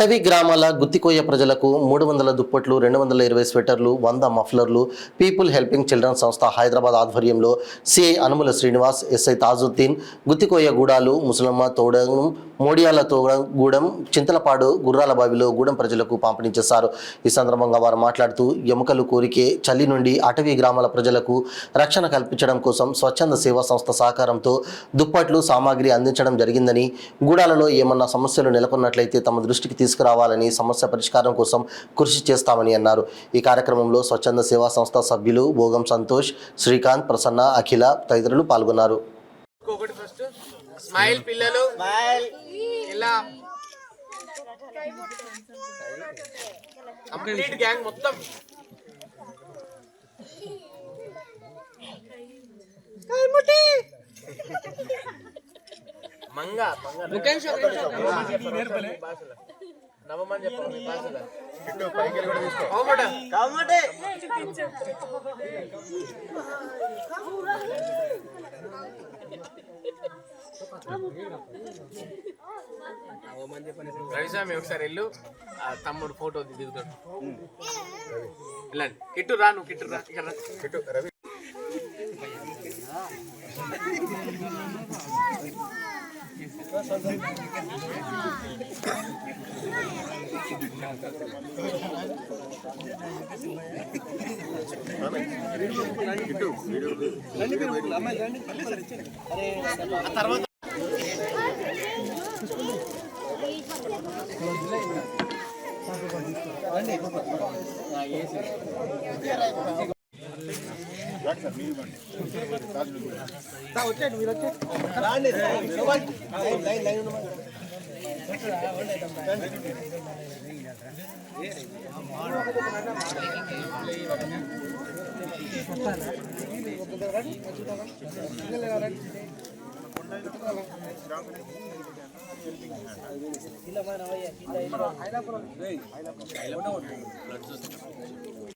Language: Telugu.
అటవీ గ్రామాల గుత్తికోయ ప్రజలకు 300 దుప్పట్లు, 220 స్వెటర్లు, 100 మఫ్లర్లు పీపుల్ హెల్పింగ్ చిల్డ్రన్ సంస్థ హైదరాబాద్ ఆధ్వర్యంలో సిఐ అనుముల శ్రీనివాస్, ఎస్ఐ తాజుద్దీన్ గుత్తికోయ గూడాలు, ముసలమ్మ తోడగం, మోడియాల గూడెం, చింతలపాడు, గుర్రాల బావిలో గూడెం ప్రజలకు పంపిణీ చేశారు. ఈ సందర్భంగా వారు మాట్లాడుతూ ఎముకలు కోరికే చలి నుండి అటవీ గ్రామాల ప్రజలకు రక్షణ కల్పించడం కోసం స్వచ్ఛంద సేవా సంస్థ సహకారంతో దుప్పట్లు, సామాగ్రి అందించడం జరిగిందని, గూడాలలో ఏమన్నా సమస్యలు నెలకొన్నట్లయితే తమ దృష్టికి తీసుకురావాలని, సమస్య పరిష్కారం కోసం కృషి చేస్తామని అన్నారు. ఈ కార్యక్రమంలో స్వచ్ఛంద సేవా సంస్థ సభ్యులు భోగం సంతోష్, శ్రీకాంత్, ప్రసన్న, అఖిల తదితరులు పాల్గొన్నారు. స్మైల్ పిల్లలు, ఇలా కంప్లీట్ గ్యాంగ్ మొత్తం మంగా నవమని చెప్పండి. రవిస్వామి ఒకసారి వెళ్ళు, తమ్ముడు ఫోటో దిగుతాడు. వెళ్ళండి. కిట్టు రా, నువ్వు కిట్టు రా, ఇక్కడ కిట్టు రవి. తర్వాత వచ్చేయండి, మీరు వచ్చేయండి.